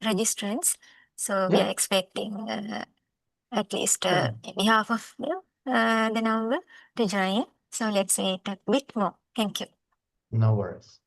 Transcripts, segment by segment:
registrants. So we Yeah. are expecting at least Yeah. maybe half of the number to join. So let's wait a bit more. Thank you. No worries.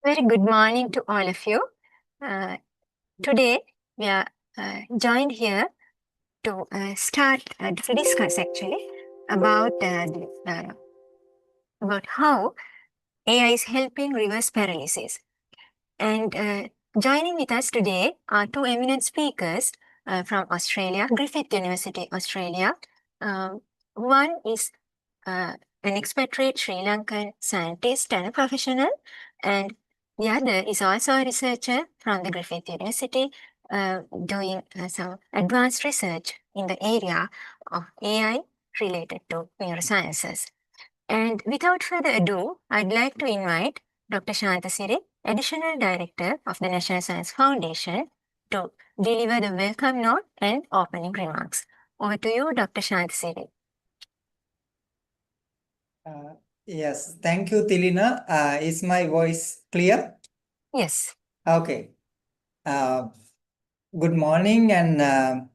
Very good morning to all of you. Today, we are joined here to to discuss actually about about how AI is helping reverse paralysis. And joining with us today are two eminent speakers from Australia, Griffith University, Australia. One is an expatriate Sri Lankan scientist and a professional, and the other is also a researcher from the Griffith University doing some advanced research in the area of AI related to neurosciences. And without further ado, I'd like to invite Dr. Shanta Siri, Additional Director of the National Science Foundation, to deliver the welcome note and opening remarks. Over to you, Dr. Shanta Siri. Yes, thank you, Tilina. Is my voice clear? Yes. Okay. Good morning, and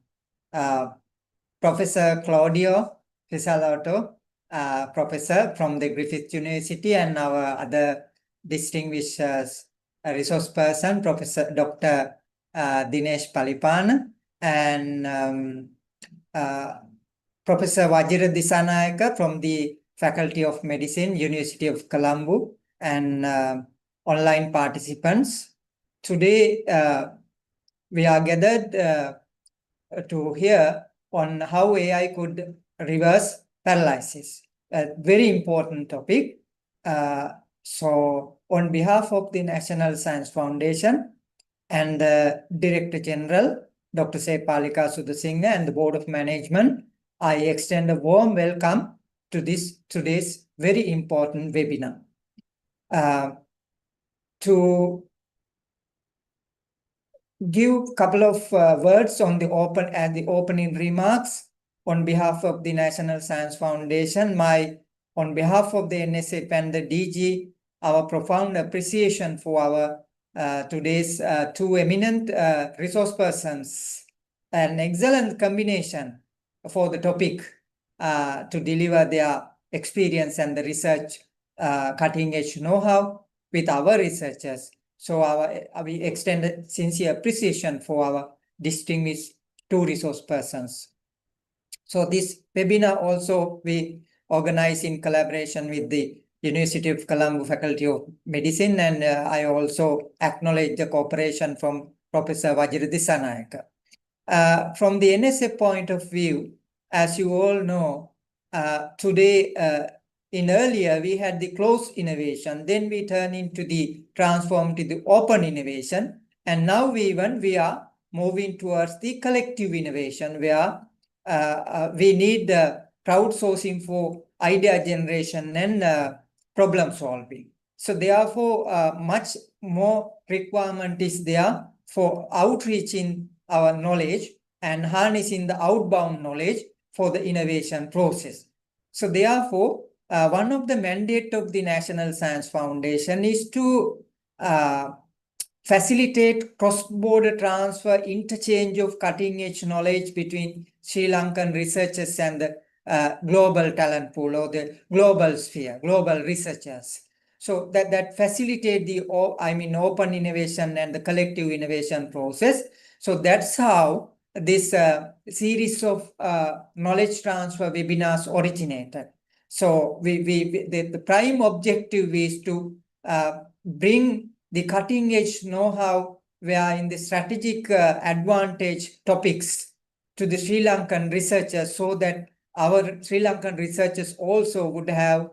Professor Claudio Pizzolato, professor from the Griffith University, and our other distinguished resource person, Professor Dr. Dinesh Palipana, and Professor Vajira Disanayaka from the Faculty of Medicine, University of Colombo, and online participants. Today, we are gathered to hear on how AI could reverse paralysis. A very important topic. So, on behalf of the National Science Foundation and the Director General, Dr. Sepalika Sudasinghe, and the Board of Management, I extend a warm welcome to today's very important webinar. To give a couple of words on the opening remarks on behalf of the National Science Foundation, on behalf of the NSF and the DG, our profound appreciation for our today's two eminent resource persons, an excellent combination for the topic to deliver their experience and the research cutting-edge know-how with our researchers. So we extend sincere appreciation for our distinguished two resource persons. So this webinar also we organize in collaboration with the University of Colombo Faculty of Medicine, and I also acknowledge the cooperation from Professor Vajira Disanayaka. From the NSF point of view, as you all know, today in earlier we had the closed innovation, then we turn into the transform to the open innovation, and now we are moving towards the collective innovation where we need crowdsourcing for idea generation and problem solving. So therefore, much more requirement is there for outreaching our knowledge and harnessing the outbound knowledge for the innovation process. So therefore, one of the mandate of the National Science Foundation is to facilitate cross-border transfer, interchange of cutting-edge knowledge between Sri Lankan researchers and the global talent pool or the global sphere, global researchers. So that facilitate the open innovation and the collective innovation process. So that's how this series of knowledge transfer webinars originated. So the prime objective is to bring the cutting-edge know-how where in the strategic advantage topics to the Sri Lankan researchers, so that our Sri Lankan researchers also would have,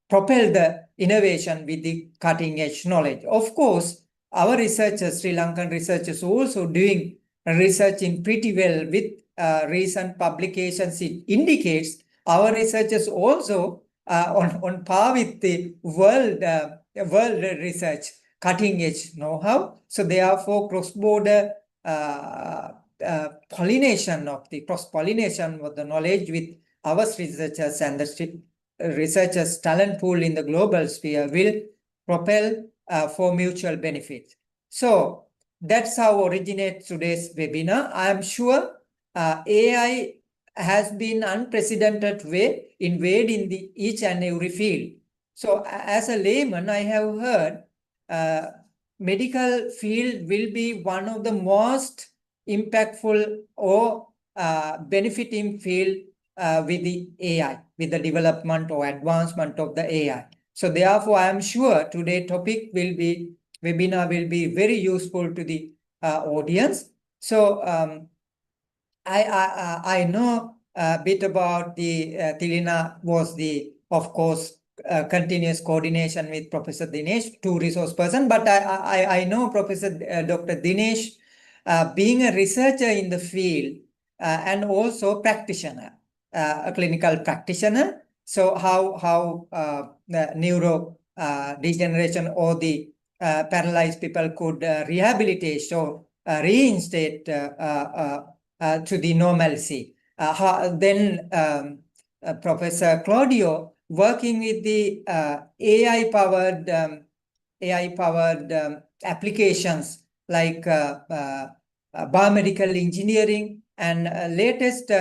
propel the innovation with the cutting-edge knowledge. Of course, our researchers, Sri Lankan researchers, also doing research in pretty well with recent publications. It indicates our researchers also on par with the world research cutting-edge know-how. So therefore, cross-border cross-pollination of the knowledge with our researchers and the researchers' talent pool in the global sphere will propel for mutual benefit. So that's how originates today's webinar. I am sure AI has been unprecedented way invading each and every field. So as a layman, I have heard medical field will be one of the most impactful or benefiting field with the AI, with the development or advancement of the AI. So therefore, I am sure today's webinar will be very useful to the audience. So I know a bit about the Tilina was of course, continuous coordination with Professor Dinesh, two resource person, but I know Professor Dr. Dinesh being a researcher in the field and also practitioner, a clinical practitioner. So how the neuro degeneration or the paralyzed people could rehabilitate or reinstate to the normalcy. Then Professor Claudio working with the AI-powered applications like biomedical engineering and latest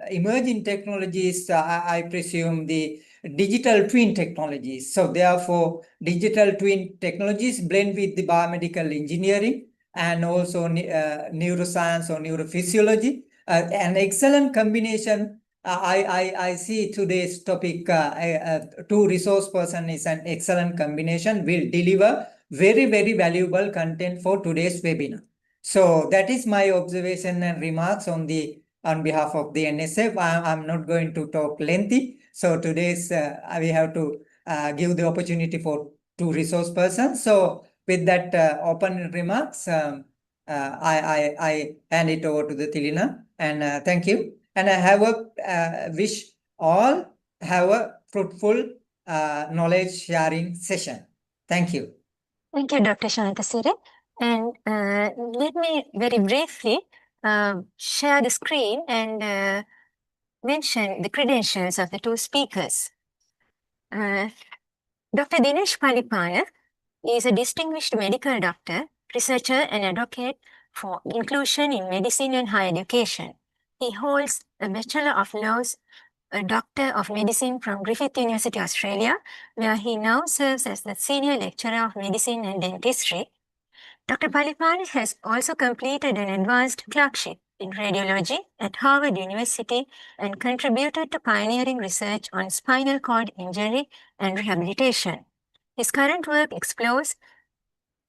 emerging technologies, I presume the digital twin technologies. So therefore, digital twin technologies blend with the biomedical engineering and also neuroscience or neurophysiology. An excellent combination. I see today's topic, two resource person is an excellent combination, will deliver very, very valuable content for today's webinar. So that is my observation and remarks on behalf of the NSF. I'm not going to talk lengthy. So today's we have to give the opportunity for two resource persons. So with that open remarks, I hand it over to the Tilina, and thank you. And I have a wish all have a fruitful knowledge sharing session. Thank you. Thank you, Dr. Shantasiri. And let me very briefly share the screen and mention the credentials of the two speakers. Dr. Dinesh Palipana is a distinguished medical doctor, researcher, and advocate for inclusion in medicine and higher education. He holds a Bachelor of Laws, a Doctor of Medicine from Griffith University, Australia, where he now serves as the Senior Lecturer of Medicine and Dentistry. Dr. Palipana has also completed an advanced clerkship in radiology at Harvard University and contributed to pioneering research on spinal cord injury and rehabilitation. His current work explores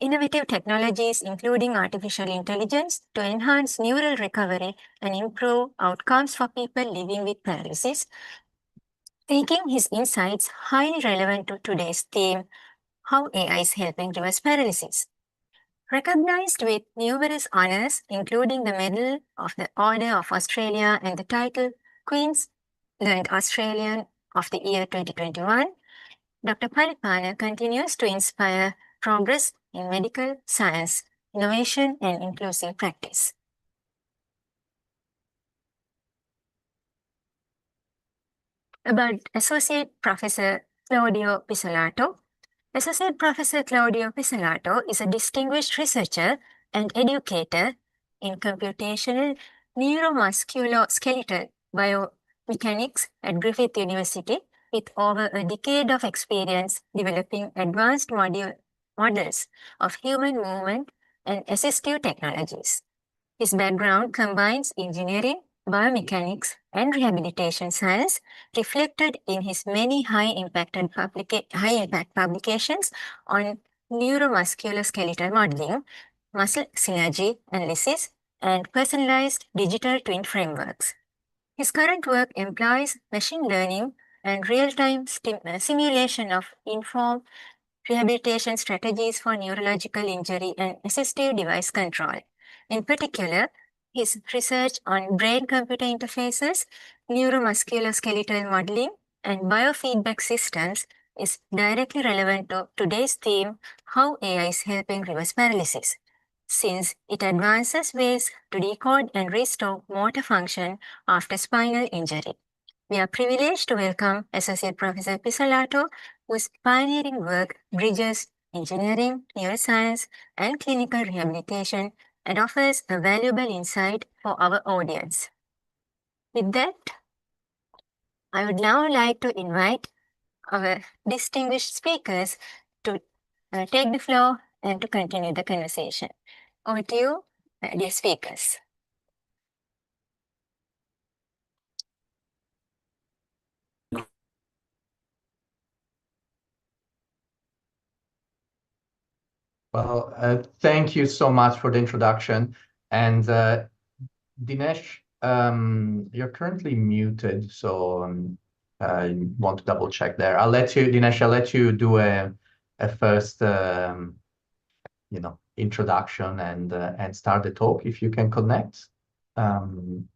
innovative technologies, including artificial intelligence, to enhance neural recovery and improve outcomes for people living with paralysis, making his insights highly relevant to today's theme, how AI is helping reverse paralysis. Recognized with numerous honors, including the Medal of the Order of Australia and the title Queensland Australian of the Year 2021, Dr. Palipana continues to inspire progress in medical science, innovation, and inclusive practice. About Associate Professor Claudio Pizzolato. Associate Professor Claudio Pizzolato is a distinguished researcher and educator in computational neuromusculoskeletal biomechanics at Griffith University, with over a decade of experience developing advanced models of human movement and assistive technologies. His background combines engineering, biomechanics, and rehabilitation science, reflected in his many high-impact publications on neuromusculoskeletal modeling, muscle synergy analysis, and personalized digital twin frameworks. His current work employs machine learning and real-time simulation of informed rehabilitation strategies for neurological injury and assistive device control. In particular, his research on brain-computer interfaces, neuromusculoskeletal modeling, and biofeedback systems is directly relevant to today's theme, how AI is helping reverse paralysis, since it advances ways to decode and restore motor function after spinal injury. We are privileged to welcome Associate Professor Pizzolato, whose pioneering work bridges engineering, neuroscience, and clinical rehabilitation and offers a valuable insight for our audience. With that, I would now like to invite our distinguished speakers to take the floor and to continue the conversation. Over to you, dear speakers. Well, thank you so much for the introduction. And Dinesh, you're currently muted, so I want to double check there. Dinesh, I'll let you do a first, introduction and start the talk if you can connect. Then...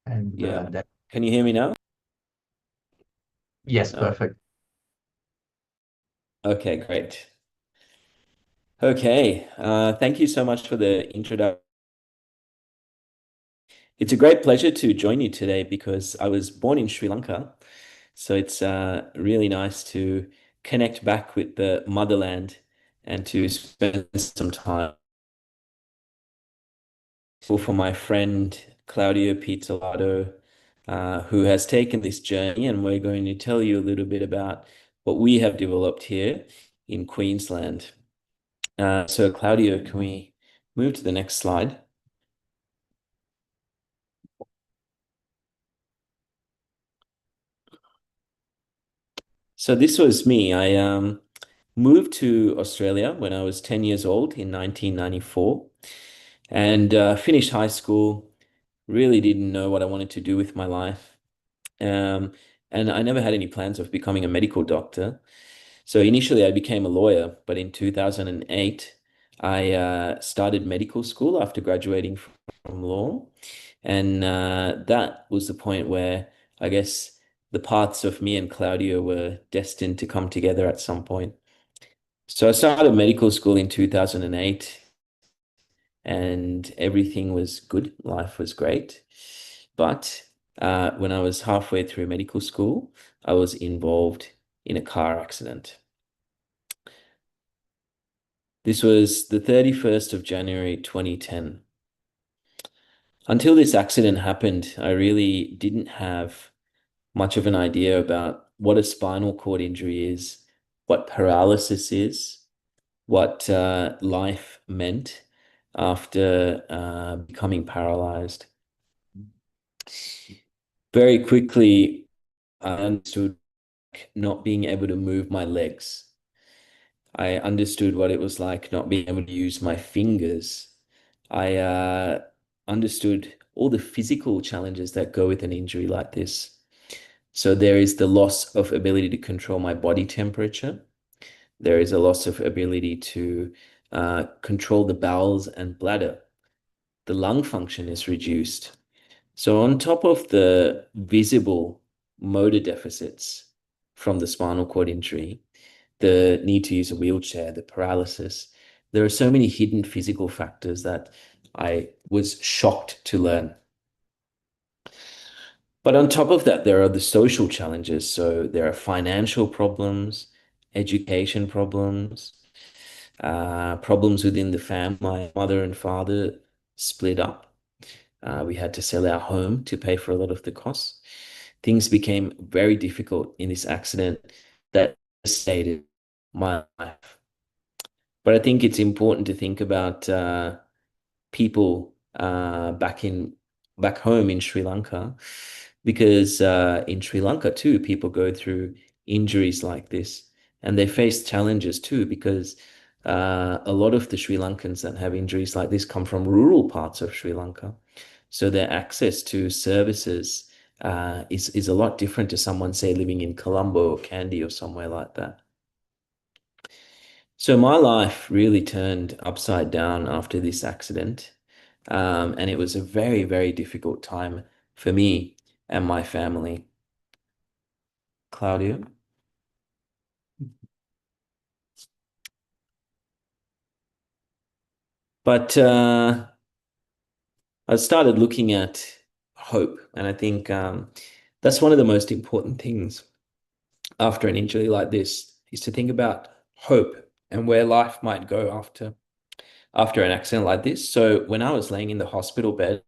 Can you hear me now? Yes, perfect. Okay, great. Okay, thank you so much for the introduction. It's a great pleasure to join you today because I was born in Sri Lanka. So it's really nice to connect back with the motherland and to spend some time. For my friend Claudio Pizzolato, who has taken this journey, and we're going to tell you a little bit about what we have developed here in Queensland. So Claudio, can we move to the next slide? So this was me. I moved to Australia when I was 10 years old in 1994 and finished high school. Really didn't know what I wanted to do with my life. And I never had any plans of becoming a medical doctor. So initially I became a lawyer, but in 2008, I started medical school after graduating from law. And that was the point where I guess the paths of me and Claudio were destined to come together at some point. So I started medical school in 2008 and everything was good. Life was great. But when I was halfway through medical school, I was involved in a car accident. This was the 31st of January, 2010. Until this accident happened, I really didn't have much of an idea about what a spinal cord injury is, what paralysis is, what life meant after becoming paralyzed. Very quickly, I understood not being able to move my legs. I understood what it was like not being able to use my fingers. I understood all the physical challenges that go with an injury like this. So there is the loss of ability to control my body temperature. There is a loss of ability to control the bowels and bladder. The lung function is reduced. So on top of the visible motor deficits from the spinal cord injury, the need to use a wheelchair, the paralysis, there are so many hidden physical factors that I was shocked to learn. But on top of that, there are the social challenges. So there are financial problems, education problems, problems within the family. My mother and father split up. We had to sell our home to pay for a lot of the costs. Things became very difficult in this accident that devastated my life. But I think it's important to think about people back home in Sri Lanka, because in Sri Lanka too, people go through injuries like this, and they face challenges too, because a lot of the Sri Lankans that have injuries like this come from rural parts of Sri Lanka. So their access to services is a lot different to someone, say, living in Colombo or Kandy or somewhere like that. So my life really turned upside down after this accident. And it was a very, very difficult time for me and my family. Claudio? But I started looking at hope, and I think that's one of the most important things after an injury like this, is to think about hope and where life might go after an accident like this. So when I was laying in the hospital bed,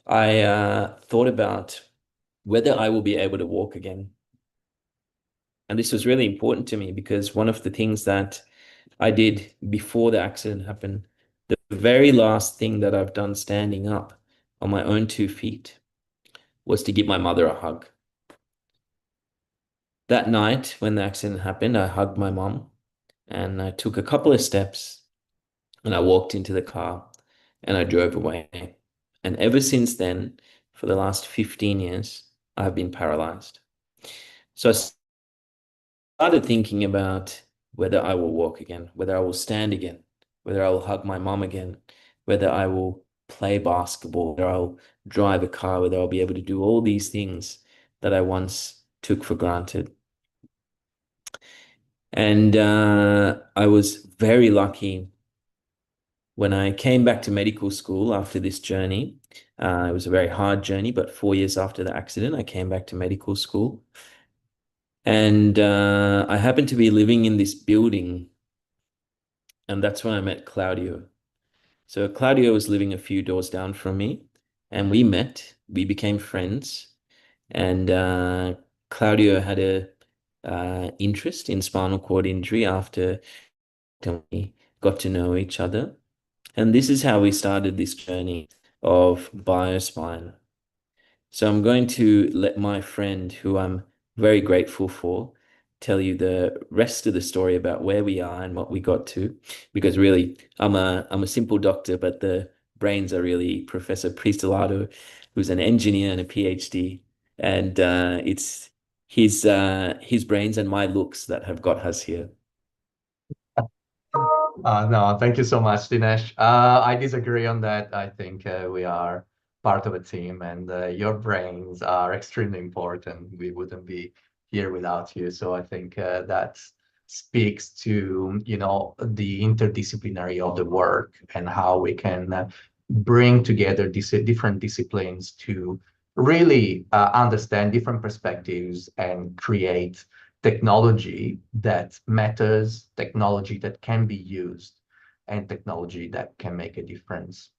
I thought about whether I will be able to walk again. And this was really important to me because one of the things that I did before the accident happened, the very last thing that I've done standing up on my own 2 feet was to give my mother a hug. That night when the accident happened, I hugged my mom and I took a couple of steps and I walked into the car and I drove away. And ever since then, for the last 15 years, I've been paralyzed. So I started thinking about whether I will walk again, whether I will stand again, whether I will hug my mom again, whether I will play basketball, whether I'll drive a car, whether I'll be able to do all these things that I once took for granted. And I was very lucky when I came back to medical school after this journey. It was a very hard journey, but 4 years after the accident, I came back to medical school. And I happened to be living in this building, and that's when I met Claudio. So Claudio was living a few doors down from me, and we met. We became friends, and Claudio had a interest in spinal cord injury after we got to know each other. And this is how we started this journey of BioSpine. So I'm going to let my friend, who I'm very grateful for, tell you the rest of the story about where we are and what we got to, because really I'm a simple doctor, but the brains are really Professor Pizzolato, who's an engineer and a PhD, and it's his brains and my looks that have got us here. No, thank you so much, Dinesh. I disagree on that. I think we are part of a team, and your brains are extremely important. We wouldn't be here without you. So I think that speaks to, you know, the interdisciplinary of the work and how we can bring together these different disciplines to really understand different perspectives and create technology that matters, technology that can be used, and technology that can make a difference.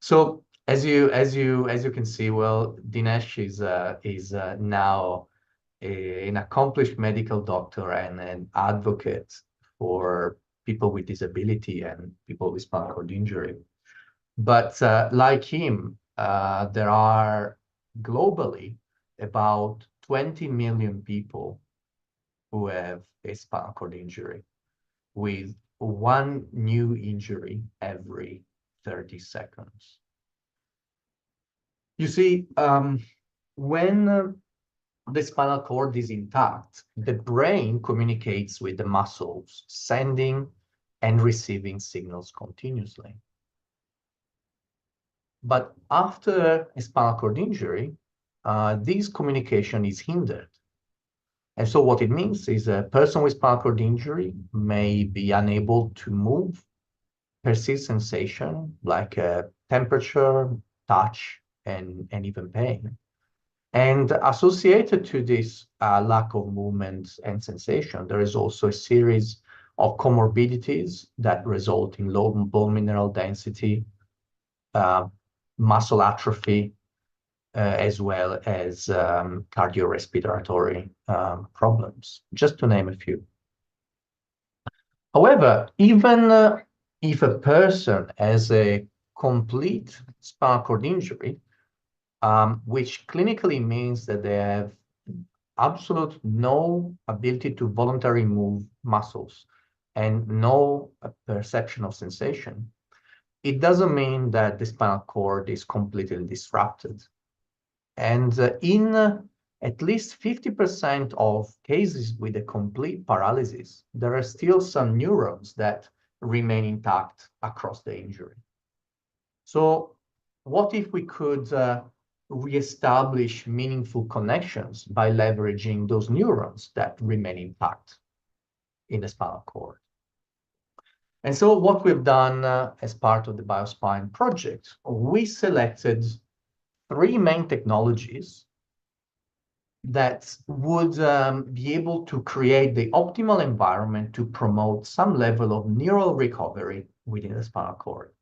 So as you can see, well, Dinesh is now an accomplished medical doctor and an advocate for people with disability and people with spinal cord injury. But like him, there are globally about 20 million people who have a spinal cord injury, with one new injury every 30 seconds. You see, when the spinal cord is intact, the brain communicates with the muscles, sending and receiving signals continuously. But after a spinal cord injury, this communication is hindered. And so what it means is a person with spinal cord injury may be unable to move, persist sensation like temperature, touch, and even pain. And associated to this lack of movement and sensation, there is also a series of comorbidities that result in low bone mineral density, muscle atrophy, as well as cardiorespiratory problems, just to name a few. However, even if a person has a complete spinal cord injury, which clinically means that they have absolute no ability to voluntarily move muscles and no perception of sensation, it doesn't mean that the spinal cord is completely disrupted. And in at least 50% of cases with a complete paralysis, there are still some neurons that remain intact across the injury. So what if we could reestablish meaningful connections by leveraging those neurons that remain intact in the spinal cord? And so what we've done as part of the BioSpine project, we selected 3 main technologies that would be able to create the optimal environment to promote some level of neural recovery within the spinal cord.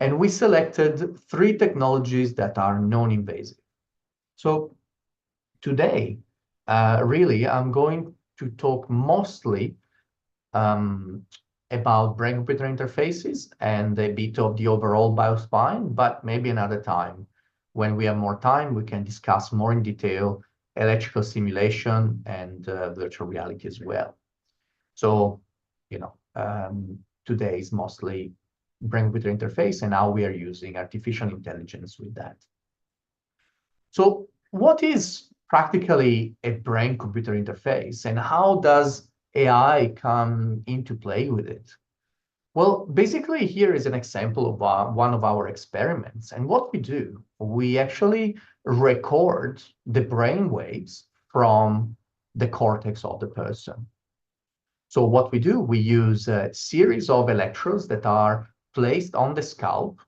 And we selected 3 technologies that are non-invasive. So today, really, I'm going to talk mostly about brain-computer interfaces and a bit of the overall biospine, but maybe another time, when we have more time, we can discuss more in detail electrical simulation and virtual reality as well. So, today is mostly brain-computer interface and how we are using artificial intelligence with that. So what is practically a brain-computer interface, and how does AI come into play with it? Well, basically, here is an example of one of our experiments. And what we do, we actually record the brain waves from the cortex of the person. So what we do, we use a series of electrodes that are placed on the scalp.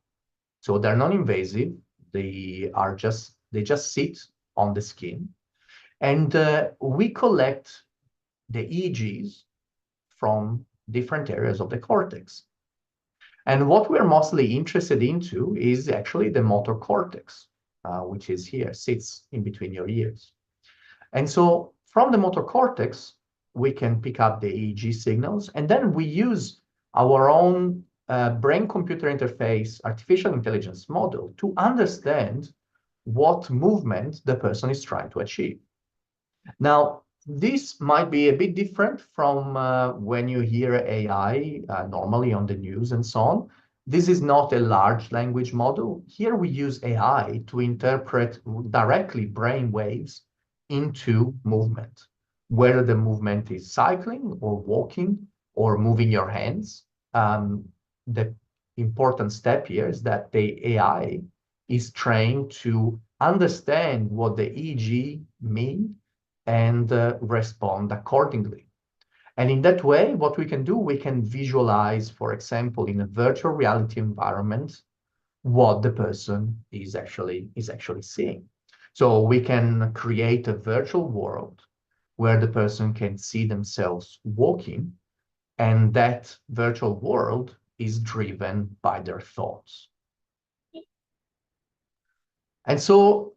So they're non-invasive. They just sit on the skin. And we collect the EEGs from different areas of the cortex. And what we're mostly interested into is actually the motor cortex, which is here, sits in between your ears. And so from the motor cortex, we can pick up the EEG signals, and then we use our own brain-computer interface artificial intelligence model to understand what movement the person is trying to achieve. Now, this might be a bit different from when you hear AI normally on the news and so on. This is not a large language model. Here we use AI to interpret directly brain waves into movement, whether the movement is cycling or walking or moving your hands. The important step here is that the AI is trained to understand what the EEG mean and respond accordingly. And in that way, what we can do, we can visualize, for example, in a virtual reality environment, what the person is actually seeing. So we can create a virtual world where the person can see themselves walking, and that virtual world is driven by their thoughts. And so,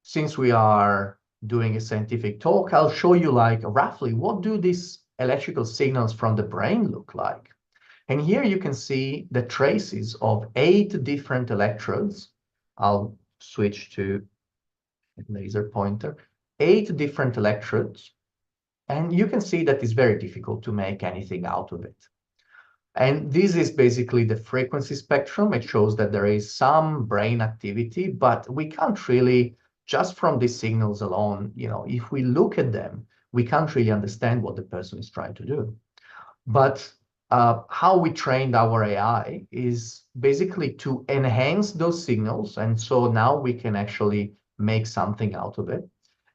since we are doing a scientific talk, I'll show you like roughly what do these electrical signals from the brain look like. And here you can see the traces of 8 different electrodes. I'll switch to a laser pointer. 8 different electrodes. And you can see that it's very difficult to make anything out of it. And this is basically the frequency spectrum. It shows that there is some brain activity, but we can't really, just from these signals alone, if we look at them, we can't really understand what the person is trying to do. But how we trained our AI is basically to enhance those signals. And so now we can actually make something out of it.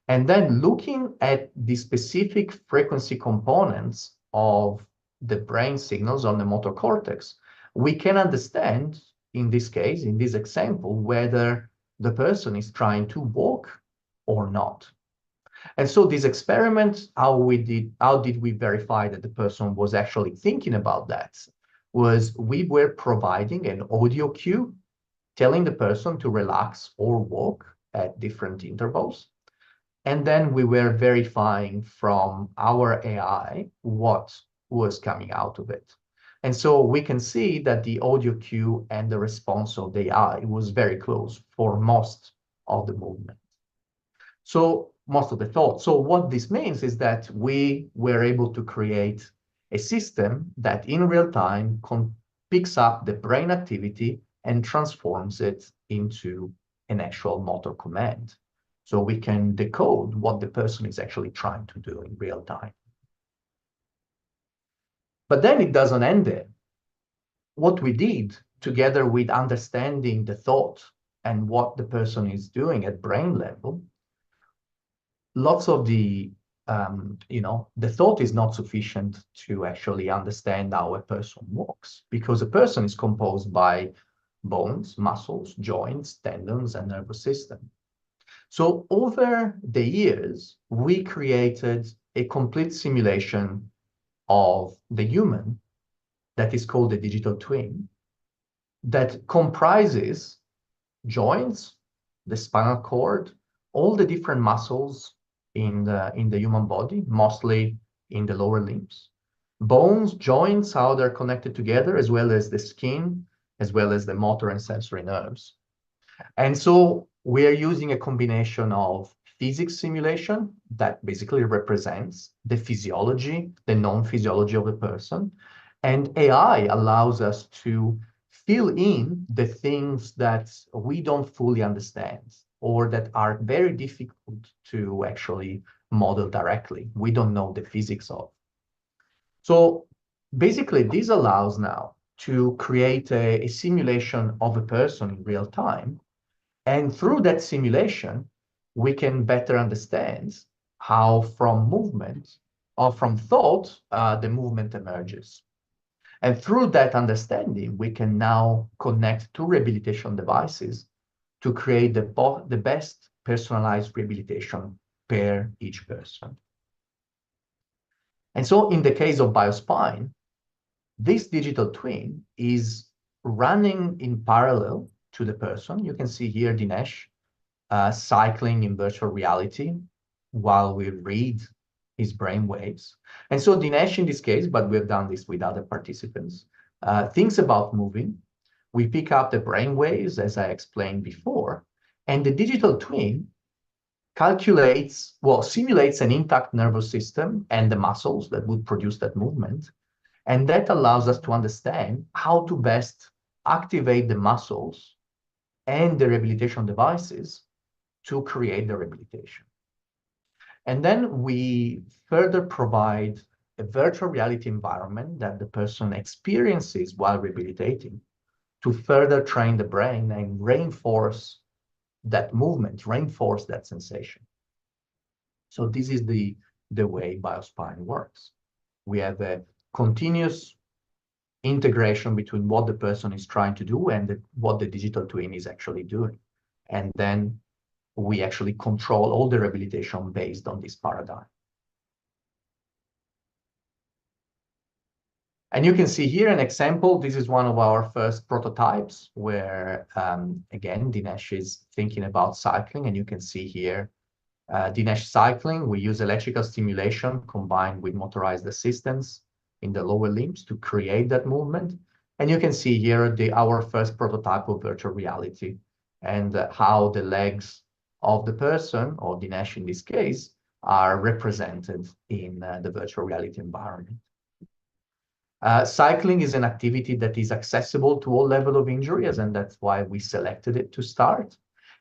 And then looking at the specific frequency components of the brain signals on the motor cortex, we can understand, in this case, in this example, whether the person is trying to walk or not. And so this experiment, how did we verify that the person was actually thinking about that? Was we were providing an audio cue telling the person to relax or walk at different intervals. And then we were verifying from our AI what was coming out of it. And so we can see that the audio cue and the response of the AI was very close for most of the movement. So most of the thought. So what this means is that we were able to create a system that in real time picks up the brain activity and transforms it into an actual motor command. So we can decode what the person is actually trying to do in real time. But then it doesn't end there. What we did, together with understanding the thought and what the person is doing at brain level, lots of the thought is not sufficient to actually understand how a person walks, because a person is composed by bones, muscles, joints, tendons, and nervous system. So over the years, we created a complete simulation of the human that is called the digital twin, that comprises joints, the spinal cord, all the different muscles in the human body, mostly in the lower limbs. Bones, joints, how they're connected together, as well as the skin, as well as the motor and sensory nerves. And so we are using a combination of physics simulation that basically represents the physiology, the known physiology of the person. And AI allows us to fill in the things that we don't fully understand or that are very difficult to actually model directly. We don't know the physics of. So basically, this allows now to create a simulation of a person in real time. And through that simulation, we can better understand how from movement or from thought, the movement emerges. And through that understanding, we can now connect two rehabilitation devices to create the best personalized rehabilitation per each person. And so in the case of Biospine, this digital twin is running in parallel to the person. You can see here Dinesh cycling in virtual reality while we read his brain waves. And so Dinesh in this case, but we've done this with other participants, thinks about moving. We pick up the brain waves, as I explained before, and the digital twin simulates an intact nervous system and the muscles that would produce that movement. And that allows us to understand how to best activate the muscles and the rehabilitation devices to create the rehabilitation. And then we further provide a virtual reality environment that the person experiences while rehabilitating to further train the brain and reinforce that movement, reinforce that sensation. So this is the way Biospine works. We have a continuous integration between what the person is trying to do and what the digital twin is actually doing. And then we actually control all the rehabilitation based on this paradigm. And you can see here an example. This is one of our first prototypes where, again, Dinesh is thinking about cycling. And you can see here Dinesh cycling. We use electrical stimulation combined with motorized assistance in the lower limbs to create that movement. And you can see here our first prototype of virtual reality and how the legs of the person, or Dinesh in this case, are represented in the virtual reality environment. Cycling is an activity that is accessible to all levels of injuries, and that's why we selected it to start.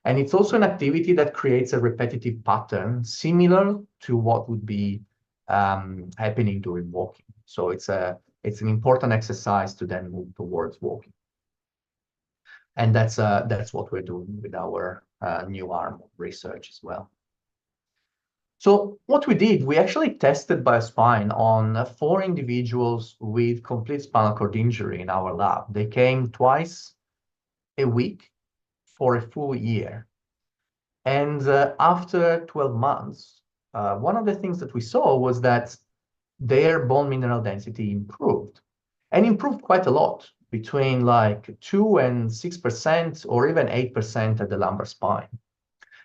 And it's also an activity that creates a repetitive pattern similar to what would be happening during walking. So it's an important exercise to then move towards walking. And that's what we're doing with our new arm of research as well. So what we did, we actually tested Biospine on 4 individuals with complete spinal cord injury in our lab. They came twice a week for a full year. And after 12 months, one of the things that we saw was that their bone mineral density improved, and improved quite a lot, between like 2 and 6% or even 8% at the lumbar spine.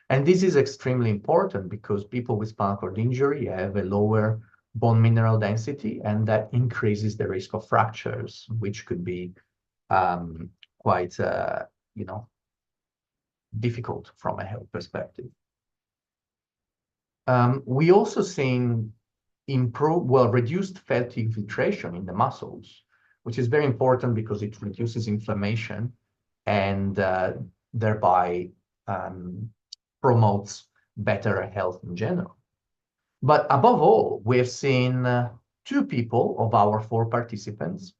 And this is extremely important because people with spinal cord injury have a lower bone mineral density, and that increases the risk of fractures, which could be quite, difficult from a health perspective. We also seen reduced fat infiltration in the muscles, which is very important because it reduces inflammation and thereby promotes better health in general. But above all, we have seen 2 people of our 4 participants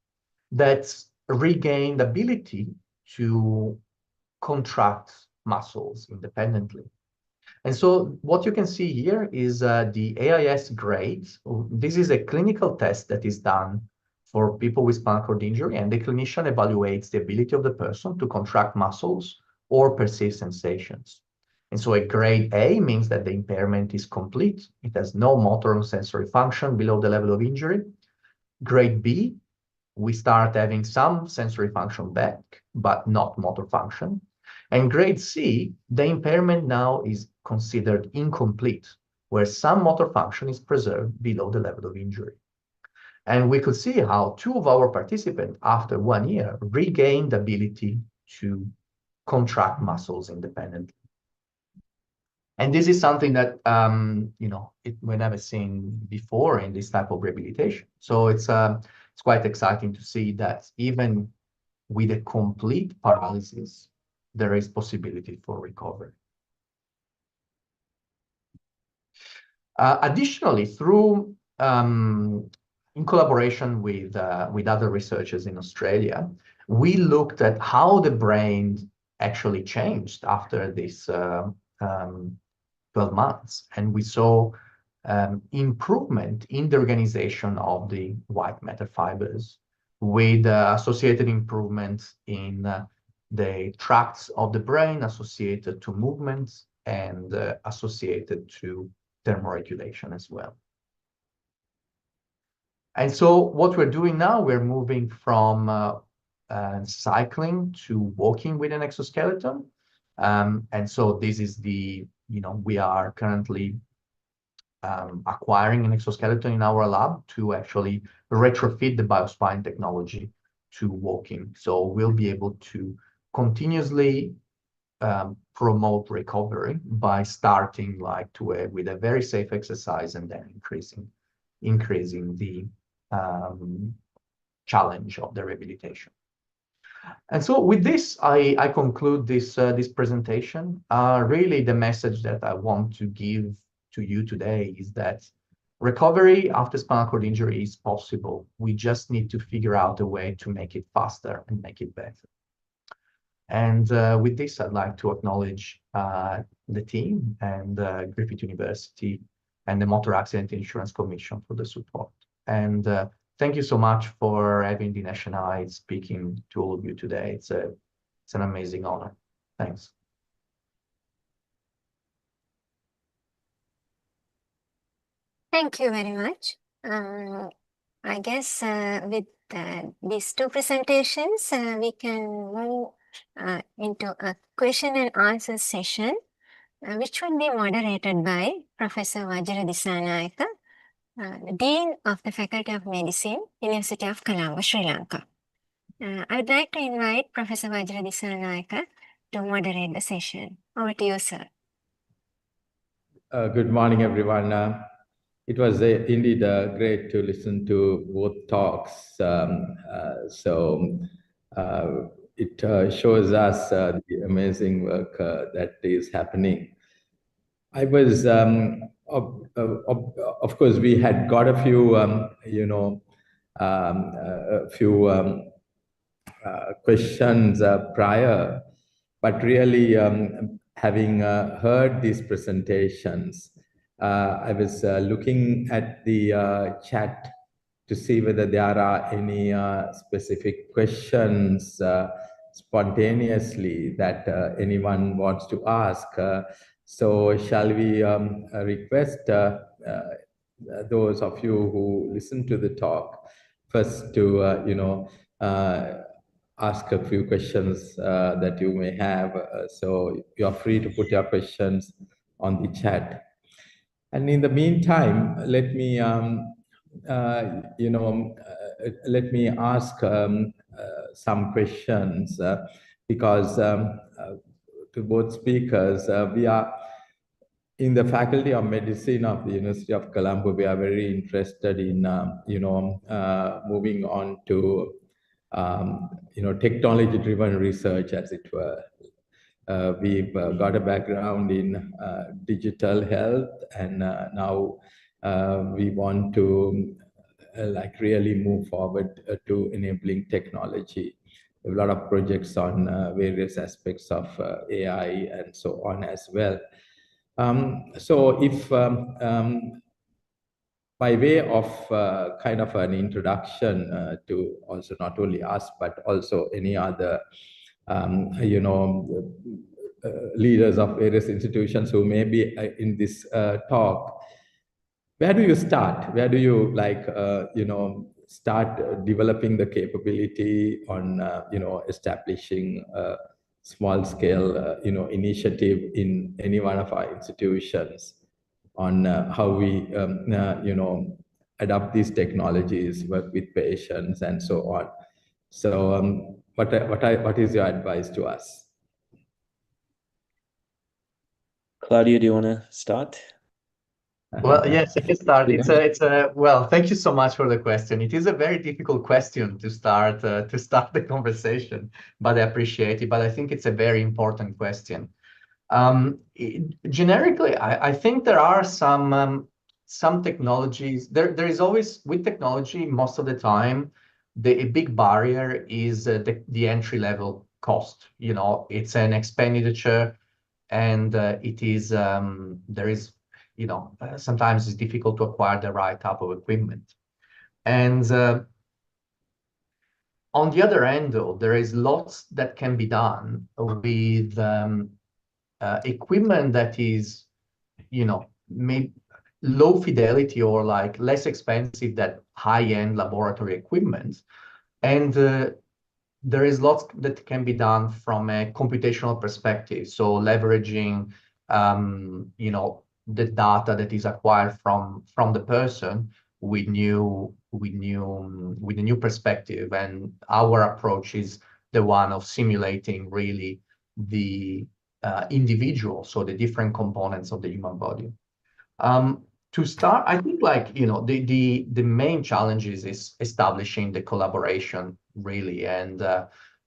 that regained ability to contract muscles independently. And so what you can see here is the AIS grade. This is a clinical test that is done for people with spinal cord injury, and the clinician evaluates the ability of the person to contract muscles or perceive sensations. And so a grade A means that the impairment is complete. It has no motor or sensory function below the level of injury. Grade B, we start having some sensory function back, but not motor function. And grade C, the impairment now is considered incomplete. where some motor function is preserved below the level of injury. And we could see how 2 of our participants, after 1 year, regained the ability to contract muscles independently. And this is something that we never seen before in this type of rehabilitation. So it's quite exciting to see that even with a complete paralysis, there is possibility for recovery. Additionally, through in collaboration with other researchers in Australia, we looked at how the brain actually changed after this 12 months. And we saw improvement in the organization of the white matter fibers with associated improvements in the tracts of the brain associated to movements and associated to thermoregulation as well. And so what we're doing now, we're moving from cycling to walking with an exoskeleton. And so this is we are currently acquiring an exoskeleton in our lab to actually retrofit the biospine technology to walking. So we'll be able to continuously promote recovery by starting with a very safe exercise and then increasing the challenge of the rehabilitation. And so with this, I conclude this presentation. Really, the message that I want to give to you today is that recovery after spinal cord injury is possible. We just need to figure out a way to make it faster and make it better. And with this, I'd like to acknowledge the team and Griffith University and the Motor Accident Insurance Commission for the support. And thank you so much for having Dinesh and I speaking to all of you today. It's an amazing honor. Thanks. Thank you very much. I guess with these 2 presentations, we can move into a question and answer session, which will be moderated by Professor Vajra Disanayaka, Dean of the Faculty of Medicine, University of Colombo, Sri Lanka. I would like to invite Professor Vajra Disanayaka to moderate the session. Over to you, sir. Good morning, everyone. It was indeed great to listen to both talks. It shows us the amazing work that is happening. I was, of course, we had got a few, questions prior, but really having heard these presentations, I was looking at the chat to see whether there are any specific questions spontaneously that anyone wants to ask. So shall we request those of you who listen to the talk first to, ask a few questions that you may have. So you're free to put your questions on the chat. And in the meantime, let me, let me ask some questions because to both speakers, we are in the Faculty of Medicine of the University of Colombo. We are very interested in, moving on to, technology-driven research, as it were. We've got a background in digital health, and now we want to really move forward to enabling technology. A lot of projects on various aspects of AI and so on as well. So if by way of kind of an introduction to also not only us, but also any other leaders of various institutions who may be in this talk, where do you start? Where do you start developing the capability on establishing a small scale initiative in any one of our institutions? on how we, adopt these technologies, work with patients, and so on. So, what is your advice to us? Claudio, do you want to start? Well, yes, I can start. Well, thank you so much for the question. It is a very difficult question to start the conversation, but I appreciate it. But I think it's a very important question. Generically, I think there are some technologies. There is always, with technology, most of the time, a big barrier is the entry level cost. You know, it's an expenditure, and it is there is, sometimes it's difficult to acquire the right type of equipment. And on the other end, though, there is lots that can be done with equipment that is, maybe low fidelity or like less expensive than high-end laboratory equipment. And there is lots that can be done from a computational perspective. So leveraging, the data that is acquired from the person with a new perspective. And our approach is the one of simulating really the individual, so the different components of the human body. To start, I think the main challenge is establishing the collaboration, really. And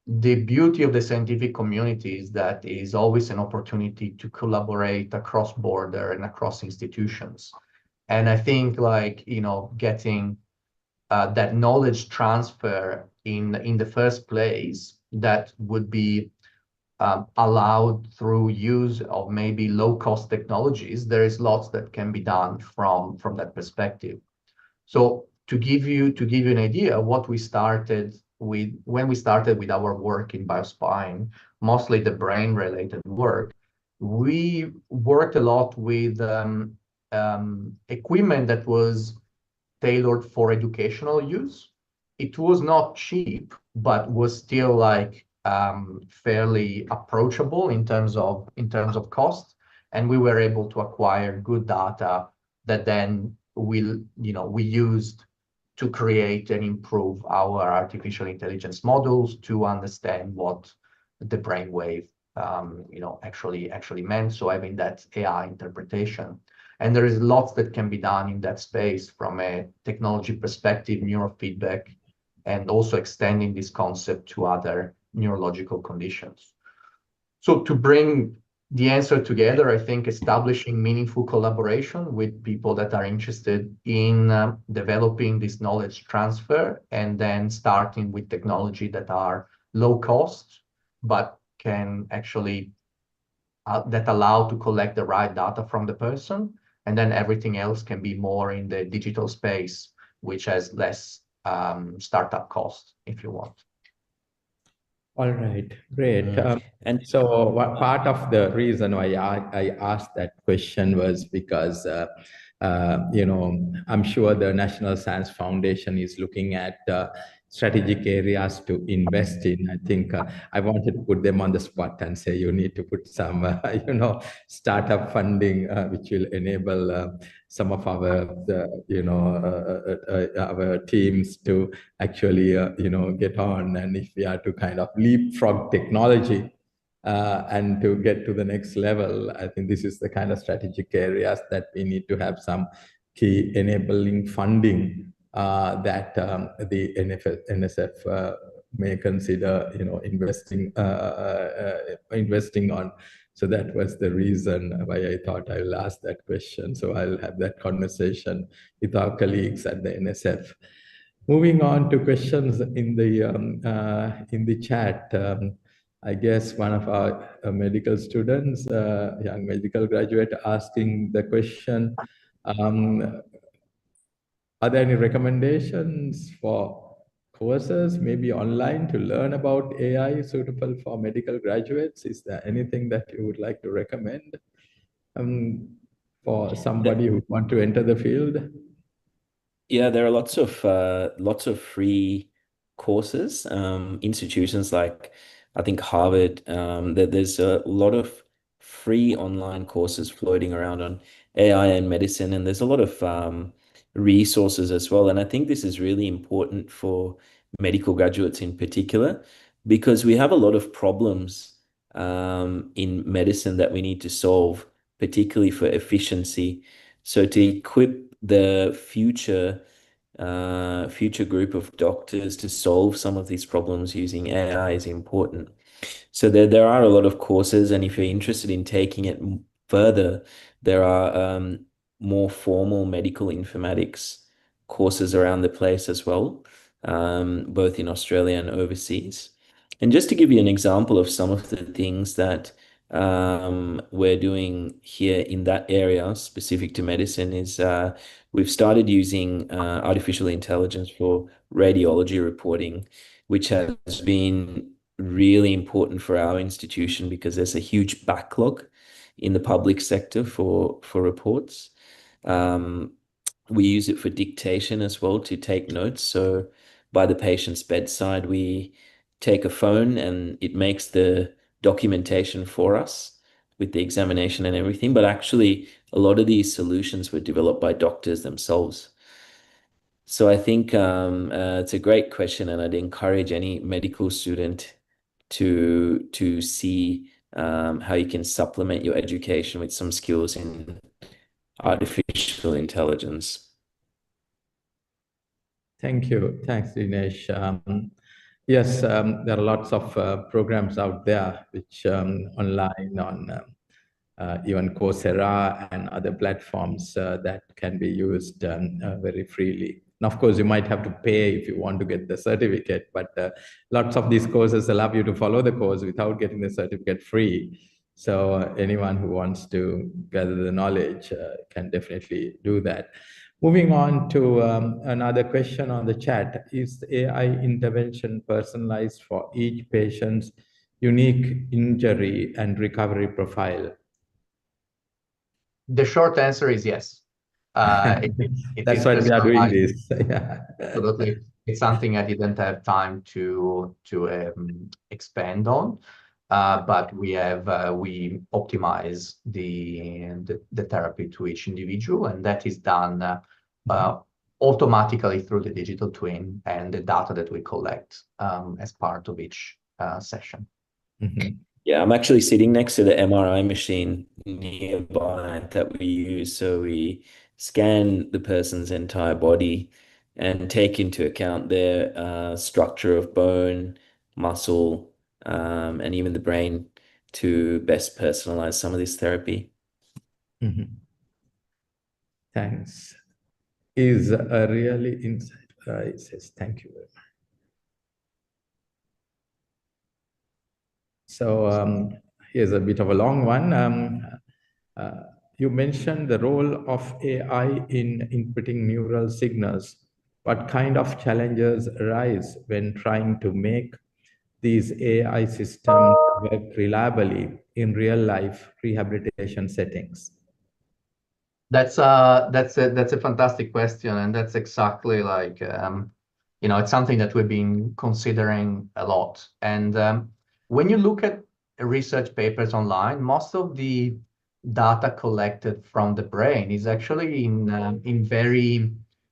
the beauty of the scientific community is that it is always an opportunity to collaborate across border and across institutions. And I think getting that knowledge transfer in the first place, that would be allowed through use of maybe low-cost technologies. There is lots that can be done from that perspective. So to give you an idea, what we started with when we started with our work in biospine, mostly the brain-related work, we worked a lot with equipment that was tailored for educational use. It was not cheap, but was still fairly approachable in terms of cost, and we were able to acquire good data that then we used to create and improve our artificial intelligence models to understand what the brainwave actually meant. So having that AI interpretation, and there is lots that can be done in that space from a technology perspective, neurofeedback, and also extending this concept to other neurological conditions. So to bring the answer together, I think establishing meaningful collaboration with people that are interested in developing this knowledge transfer, and then starting with technology that are low cost, but can actually, that allow to collect the right data from the person. And then everything else can be more in the digital space, which has less startup cost, if you want. All right, great. And so what part of the reason why I asked that question was because, I'm sure the National Science Foundation is looking at strategic areas to invest in. I think I wanted to put them on the spot and say, you need to put some, startup funding, which will enable some of our, our teams to actually, get on. And if we are to kind of leapfrog technology and to get to the next level, I think this is the kind of strategic areas that we need to have some key enabling funding that the NSF may consider, investing on. So that was the reason why I thought I will ask that question. So I'll have that conversation with our colleagues at the NSF. Moving on to questions in the chat. I guess one of our medical students, young medical graduate, asking the question, are there any recommendations for courses, maybe online, to learn about AI suitable for medical graduates? Is there anything that you would like to recommend for somebody who want to enter the field? Yeah, there are lots of free courses. Institutions like, I think, Harvard. There's a lot of free online courses floating around on AI and medicine, and there's a lot of resources as well. And I think this is really important for medical graduates in particular, because we have a lot of problems in medicine that we need to solve, particularly for efficiency. So to equip the future group of doctors to solve some of these problems using AI is important. So there are a lot of courses, and if you're interested in taking it further, there are more formal medical informatics courses around the place as well, both in Australia and overseas. And just to give you an example of some of the things that we're doing here in that area specific to medicine is we've started using artificial intelligence for radiology reporting, which has been really important for our institution because there's a huge backlog in the public sector for reports. We use it for dictation as well to take notes. So by the patient's bedside, we take a phone and it makes the documentation for us with the examination and everything. But actually, a lot of these solutions were developed by doctors themselves. So I think it's a great question, and I'd encourage any medical student to see how you can supplement your education with some skills in artificial intelligence. Thank you. Thanks, Dinesh. Yes, there are lots of programs out there which online on even Coursera and other platforms that can be used very freely. And of course, you might have to pay if you want to get the certificate, but lots of these courses allow you to follow the course without getting the certificate free. So anyone who wants to gather the knowledge can definitely do that. Moving on to another question on the chat. Is AI intervention personalized for each patient's unique injury and recovery profile? The short answer is yes. That's why we are doing this. Yeah. Absolutely. It's something I didn't have time to expand on, but we optimize the therapy to each individual, and that is done automatically through the digital twin and the data that we collect as part of each session. Mm-hmm. Yeah, I'm actually sitting next to the MRI machine nearby that we use. So we scan the person's entire body and take into account their structure of bone, muscle, and even the brain to best personalize some of this therapy. Mm-hmm. Thanks. Is a really insight. It says, thank you very much. So here's a bit of a long one. You mentioned the role of AI in inputting neural signals. What kind of challenges arise when trying to make these AI systems work reliably in real life rehabilitation settings? That's a fantastic question, and that's exactly like it's something that we've been considering a lot. And when you look at research papers online, most of the data collected from the brain is actually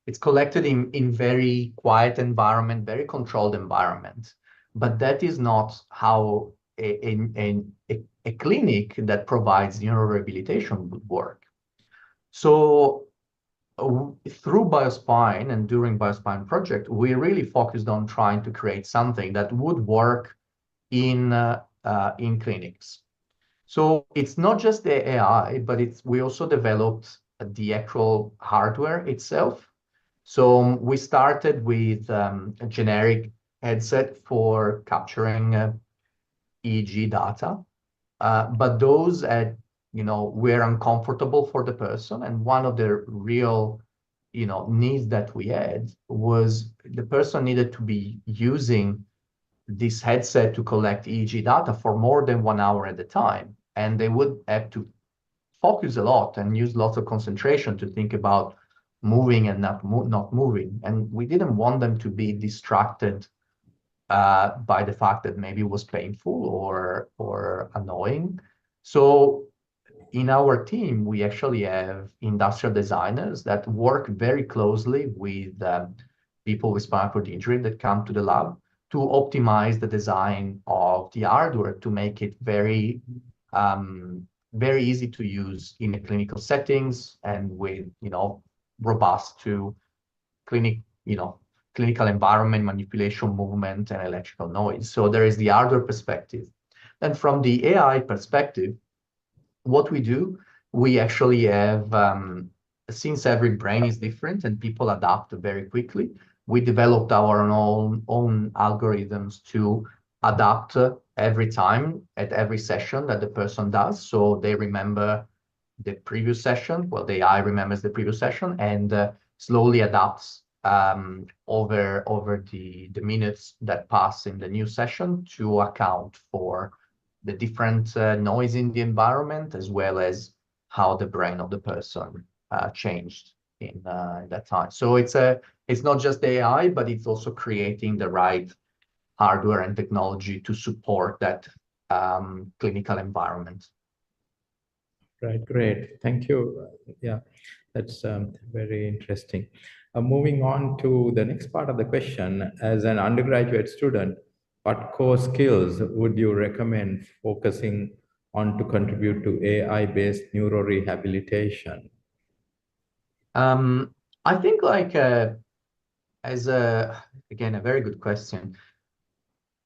it's collected in very quiet environment, very controlled environment. But that is not how a clinic that provides neurorehabilitation would work. So through Biospine and during Biospine project, we really focused on trying to create something that would work in clinics. So it's not just the AI, but we also developed the actual hardware itself. So we started with a generic headset for capturing EEG data, but those were uncomfortable for the person. And one of the real needs that we had was the person needed to be using this headset to collect EEG data for more than 1 hour at a time. And they would have to focus a lot and use lots of concentration to think about moving and not moving. And we didn't want them to be distracted by the fact that maybe it was painful or annoying. So in our team, we actually have industrial designers that work very closely with people with spinal cord injury that come to the lab to optimize the design of the hardware to make it very easy to use in a clinical settings and with, robust to clinical environment, manipulation, movement, and electrical noise. So there is the hardware perspective. And from the AI perspective, what we do, we actually have, since every brain is different and people adapt very quickly, we developed our own algorithms to adapt every time at every session that the person does. So they remember the previous session, well, the AI remembers the previous session and slowly adapts over the minutes that pass in the new session to account for the different noise in the environment, as well as how the brain of the person changed in that time. So it's not just AI, but it's also creating the right hardware and technology to support that clinical environment. Right, great. Thank you. Yeah, that's very interesting. Moving on to the next part of the question, as an undergraduate student, what core skills would you recommend focusing on to contribute to AI-based neurorehabilitation? I think again, a very good question.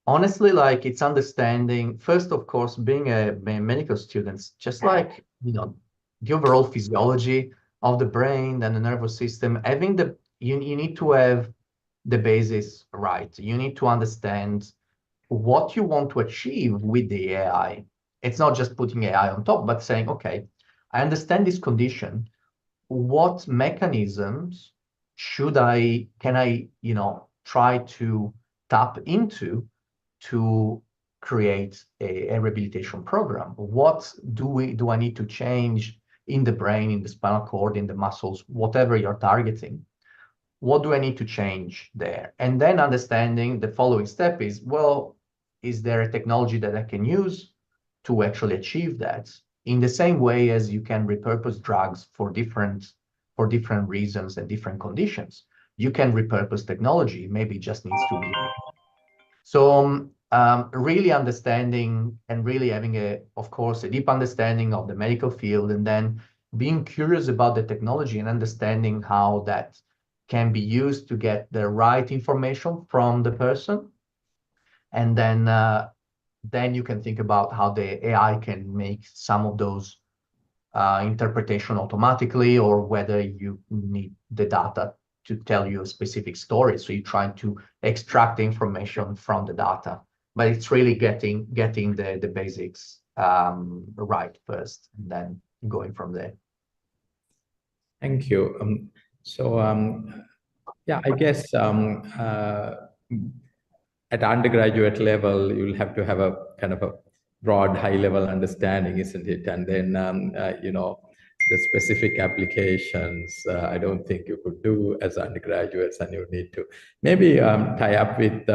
Honestly, it's understanding, first, of course, being a medical student, just like, the overall physiology of the brain and the nervous system, you need to have the basis right. You need to understand what you want to achieve with the AI. It's not just putting AI on top, but saying, okay, I understand this condition. What mechanisms can I, try to tap into to create a rehabilitation program? What do I need to change in the brain, in the spinal cord, in the muscles, whatever you're targeting? What do I need to change there? And then understanding the following step is, well, is there a technology that I can use to actually achieve that? In the same way as you can repurpose drugs for different reasons and different conditions, you can repurpose technology. Maybe it just needs to be. So really understanding and really having of course, a deep understanding of the medical field, and then being curious about the technology and understanding how that can be used to get the right information from the person. And then you can think about how the AI can make some of those interpretation automatically, or whether you need the data to tell you a specific story. So you're trying to extract the information from the data, but it's really getting the basics right first, and then going from there. Thank you. Yeah, I guess at undergraduate level, you'll have to have a kind of a broad, high-level understanding, isn't it? And then, the specific applications, I don't think you could do as undergraduates, and you need to maybe tie up with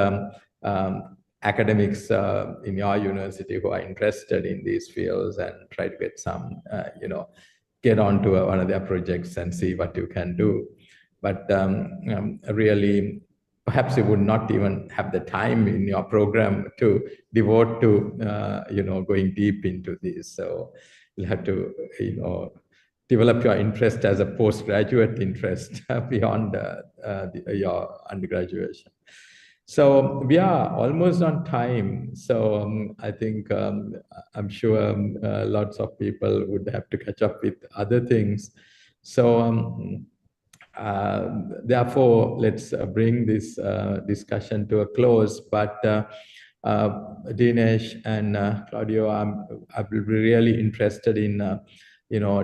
academics in your university who are interested in these fields and try to get some, get onto one of their projects and see what you can do. But really, perhaps you would not even have the time in your program to devote to, going deep into this. So you'll have to, develop your interest as a postgraduate interest beyond your undergraduation. So we are almost on time. So I think I'm sure lots of people would have to catch up with other things. So therefore, let's bring this discussion to a close. But Dinesh and Claudio, I'll be really interested in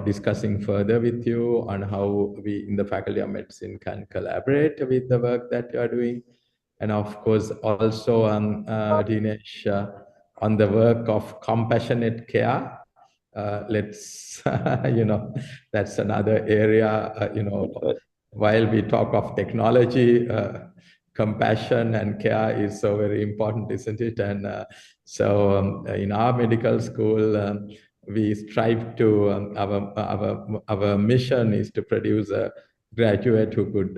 discussing further with you on how we in the Faculty of Medicine can collaborate with the work that you are doing. And of course, also Dinesh, on the work of compassionate care. Let's, that's another area, while we talk of technology, compassion and care is so very important, isn't it? And so in our medical school, we strive to, our mission is to produce a graduate who could,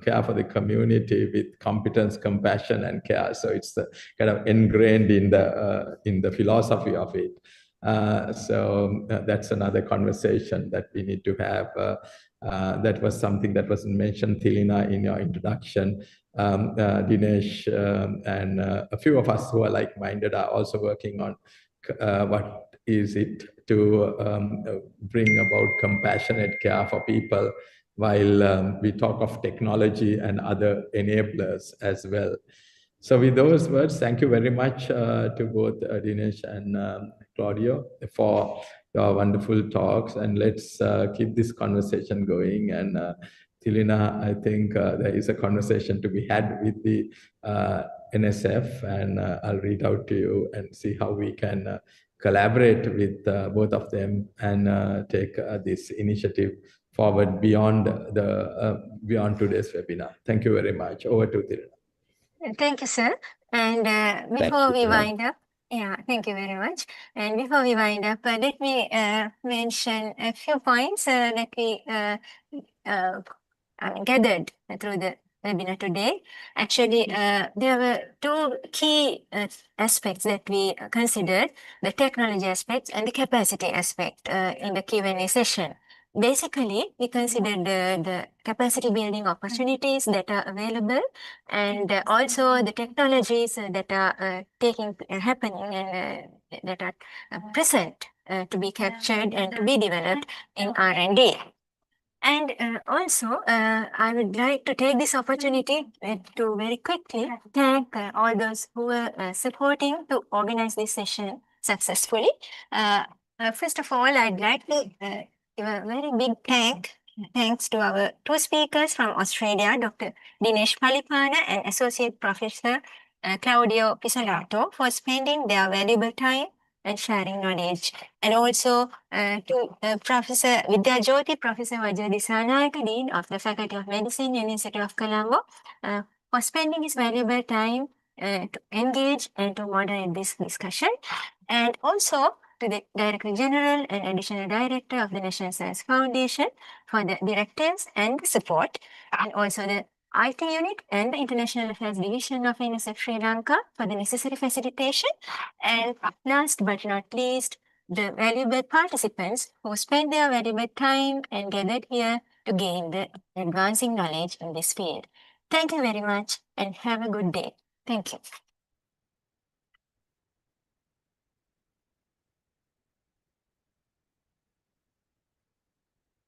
care for the community with competence, compassion, and care. So it's kind of ingrained in the philosophy of it. So that's another conversation that we need to have. That was something that was mentioned, Tilina, in your introduction. Dinesh and a few of us who are like-minded are also working on what is it to bring about compassionate care for people, while we talk of technology and other enablers as well. So with those words, thank you very much to both Dinesh and Claudio for your wonderful talks, and let's keep this conversation going. And Tilina, I think there is a conversation to be had with the NSF, and I'll read out to you and see how we can collaborate with both of them and take this initiative forward beyond today's webinar. Thank you very much. Over to Tilina. Thank you, sir. And before we wind up, thank you very much. And before we wind up, let me mention a few points that we gathered through the webinar today. Actually, there were two key aspects that we considered: the technology aspect and the capacity aspect in the Q&A session. Basically, we considered the capacity building opportunities that are available, and also the technologies that are happening and that are present to be captured and to be developed in R&D. And also, I would like to take this opportunity to very quickly thank all those who were supporting to organize this session successfully. First of all, I'd like to give a very big thanks to our two speakers from Australia, Dr. Dinesh Palipana and Associate Professor Claudio Pizzolato, for spending their valuable time and sharing knowledge. And also to Professor Vidya Jyoti, Professor Vajra Disanayaka, Dean of the Faculty of Medicine, University of Colombo, for spending his valuable time to engage and to moderate this discussion. And also to the Director General and Additional Director of the National Science Foundation for the directives and the support, and also the IT unit and the International Affairs Division of UNICEF Sri Lanka for the necessary facilitation. And last but not least, the valuable participants who spent their valuable time and gathered here to gain the advancing knowledge in this field. Thank you very much and have a good day. Thank you.